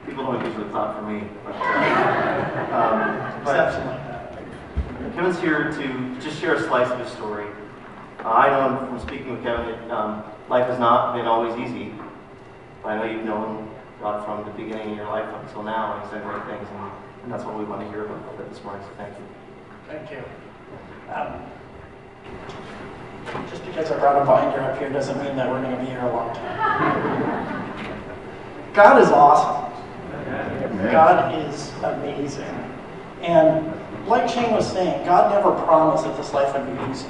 People don't usually clap for me, but Kevin's here to just share a slice of his story. I know from speaking with Kevin that life has not been always easy, but I know you've known God from the beginning of your life up until now, and He's done great things, and that's what we want to hear about a little bit this morning, so thank you. Thank you. Just because I brought a binder up here doesn't mean that we're going to be here a long time. God is awesome. God is amazing. And like Shane was saying, God never promised that this life would be easy.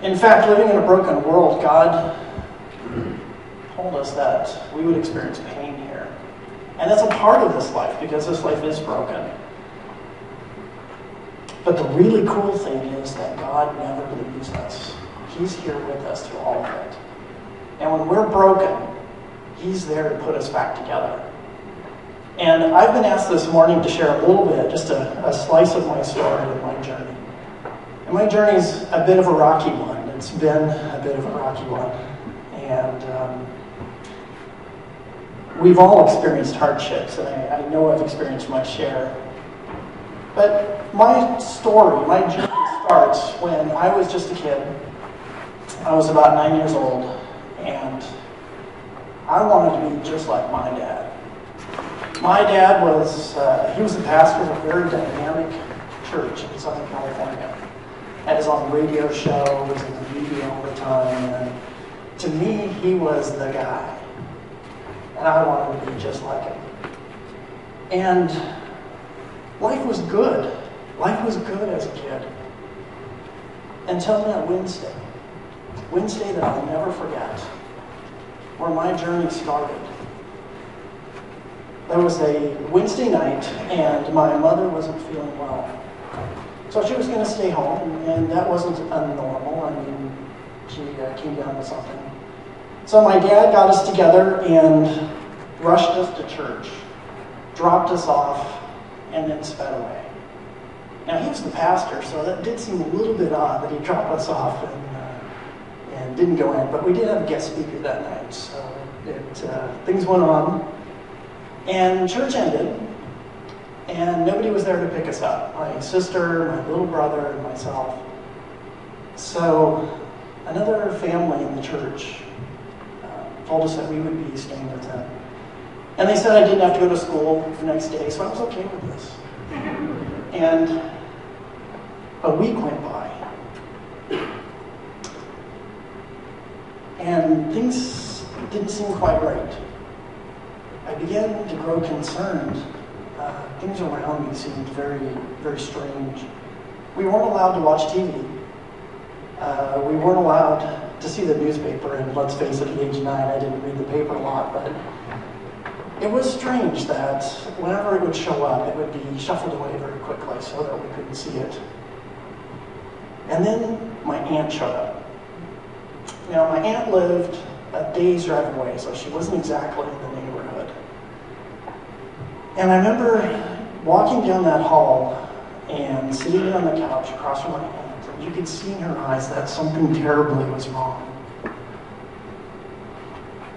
In fact, living in a broken world, God told us that we would experience pain here. And that's a part of this life, because this life is broken. But the really cool thing is that God never leaves us. He's here with us through all of it. And when we're broken, He's there to put us back together. And I've been asked this morning to share a little bit, just a slice of my story and my journey. And my journey's a bit of a rocky one. It's been a bit of a rocky one. And we've all experienced hardships, and I know I've experienced my share. But my story, my journey starts when I was just a kid. I was about 9 years old, and I wanted to be just like my dad. My dad was, he was the pastor of a very dynamic church in Southern California. Had his own radio show, was in the media all the time, and to me, he was the guy. And I wanted to be just like him. And life was good. Life was good as a kid. Until that Wednesday. Wednesday that I'll never forget, where my journey started. There was a Wednesday night, and my mother wasn't feeling well. So she was going to stay home, and that wasn't unnormal. I mean, she came down with something. So my dad got us together and rushed us to church, dropped us off, and then sped away. Now, he was the pastor, so that did seem a little bit odd that he dropped us off and didn't go in. But we did have a guest speaker that night, so things went on. And church ended, and nobody was there to pick us up. My sister, my little brother, and myself. So another family in the church told us that we would be staying with them. And they said I didn't have to go to school the next day, so I was okay with this. And a week went by. And things didn't seem quite right. I began to grow concerned. Things around me seemed very, very strange. We weren't allowed to watch TV. We weren't allowed to see the newspaper, and let's face it, at age 9, I didn't read the paper a lot, but it was strange that whenever it would show up, it would be shuffled away very quickly so that we couldn't see it. And then my aunt showed up. Now, my aunt lived a day's drive away, so she wasn't exactly in the neighborhood. And I remember walking down that hall and sitting on the couch across from my aunt, and you could see in her eyes that something terribly was wrong.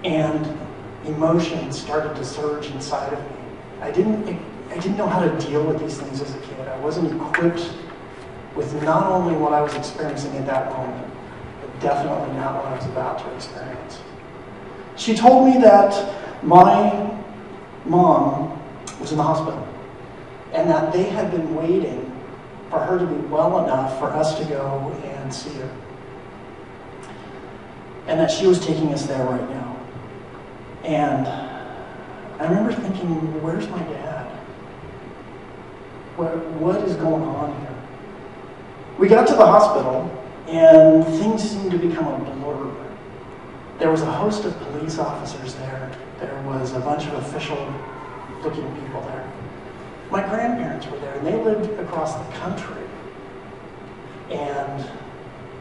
And emotions started to surge inside of me. I didn't know how to deal with these things as a kid. I wasn't equipped with not only what I was experiencing at that moment, but definitely not what I was about to experience. She told me that my mom was in the hospital, and that they had been waiting for her to be well enough for us to go and see her. And that she was taking us there right now. And I remember thinking, where's my dad? What is going on here? We got to the hospital, and things seemed to become a blur. There was a host of police officers there. There was a bunch of official-looking people there. My grandparents were there, and they lived across the country. And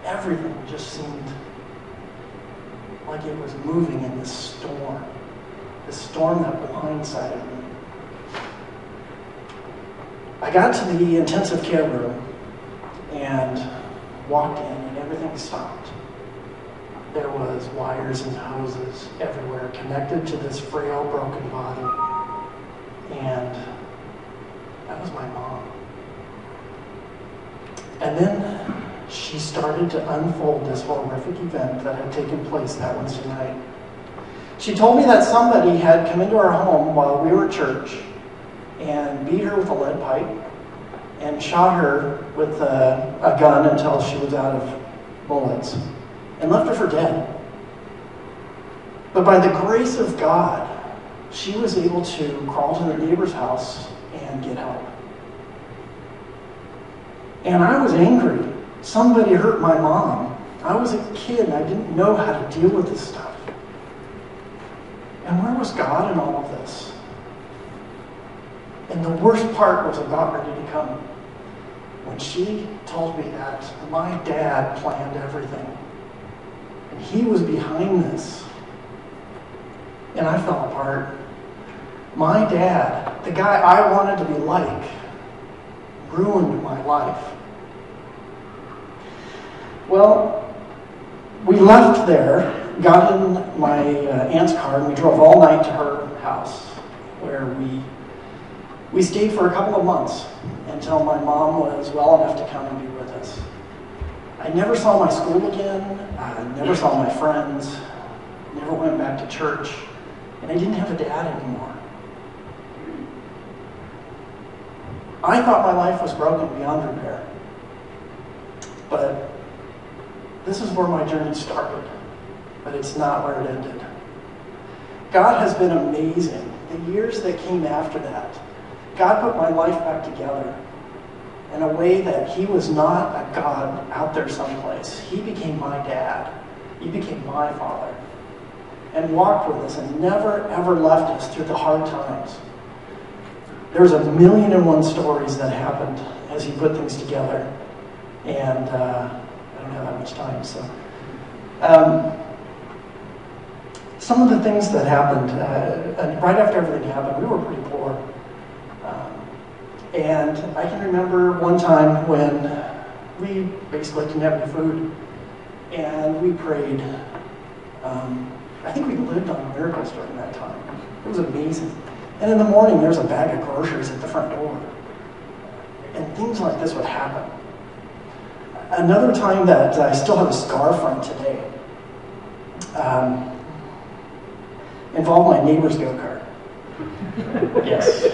everything just seemed like it was moving in this storm that blindsided me. I got to the intensive care room and walked in, and everything stopped. There was wires and hoses everywhere connected to this frail, broken body. And that was my mom. And then she started to unfold this horrific event that had taken place that Wednesday night. She told me that somebody had come into our home while we were at church and beat her with a lead pipe and shot her with a gun until she was out of bullets and left her for dead. But by the grace of God, she was able to crawl to the neighbor's house and get help. And I was angry. Somebody hurt my mom. I was a kid and I didn't know how to deal with this stuff. And where was God in all of this? And the worst part was about ready to come. When she told me that my dad planned everything. And he was behind this. And I fell apart. My dad, the guy I wanted to be like, ruined my life. Well, we left there, got in my aunt's car, and we drove all night to her house, where we stayed for a couple of months until my mom was well enough to come and be with us. I never saw my school again, never saw my friends, never went back to church, and I didn't have a dad anymore. I thought my life was broken beyond repair. But this is where my journey started, but it's not where it ended. God has been amazing. The years that came after that, God put my life back together in a way that he was not a God out there someplace. He became my dad. He became my father and walked with us and never, ever left us through the hard times. There's 1,000,001 stories that happened as he put things together. And I don't have that much time, so. Some of the things that happened, right after everything happened, we were pretty poor. And I can remember one time when we basically didn't have any food. And we prayed. I think we lived on miracles during that time. It was amazing. And in the morning, there's a bag of groceries at the front door. And things like this would happen. Another time that I still have a scar from today involved my neighbor's go-kart. Yes.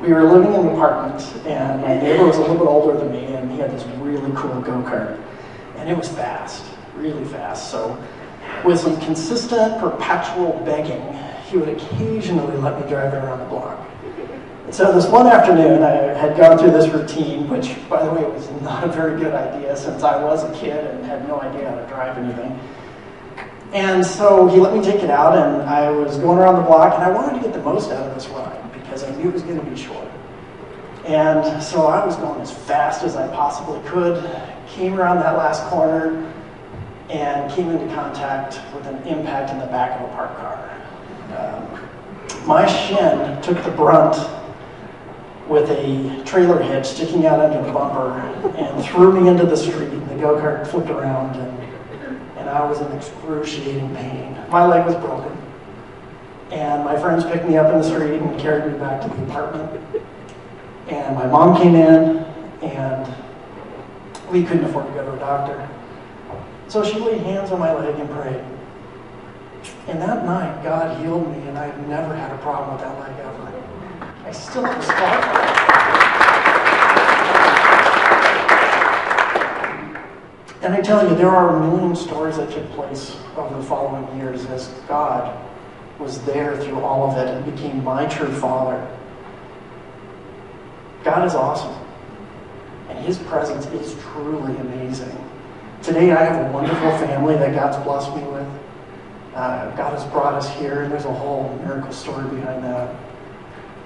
We were living in an apartment, and my neighbor was a little bit older than me, and he had this really cool go-kart. And it was fast, really fast. So with some consistent, perpetual begging, he would occasionally let me drive it around the block. And so this one afternoon, I had gone through this routine, which, by the way, was not a very good idea since I was a kid and had no idea how to drive anything. And so he let me take it out, and I was going around the block, and I wanted to get the most out of this ride because I knew it was going to be short. And so I was going as fast as I possibly could, came around that last corner, and came into contact with an impact in the back of a parked car. My shin took the brunt with a trailer hitch sticking out under the bumper and threw me into the street. The go-kart flipped around, and I was in excruciating pain. My leg was broken. And my friends picked me up in the street and carried me back to the apartment. And my mom came in, and we couldn't afford to go to a doctor. So she laid hands on my leg and prayed. And that night, God healed me, and I've never had a problem with that leg ever. I still have a scar. And I tell you, there are 1,000,000 stories that took place over the following years as God was there through all of it and became my true father. God is awesome, and his presence is truly amazing. Today, I have a wonderful family that God's blessed me with. God has brought us here, and there's a whole miracle story behind that.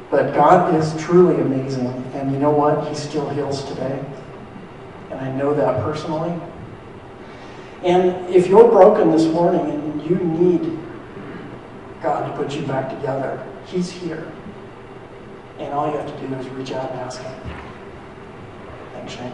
But God is truly amazing, and you know what? He still heals today, and I know that personally. And if you're broken this morning and you need God to put you back together, he's here. And all you have to do is reach out and ask him. Thanks, Shane.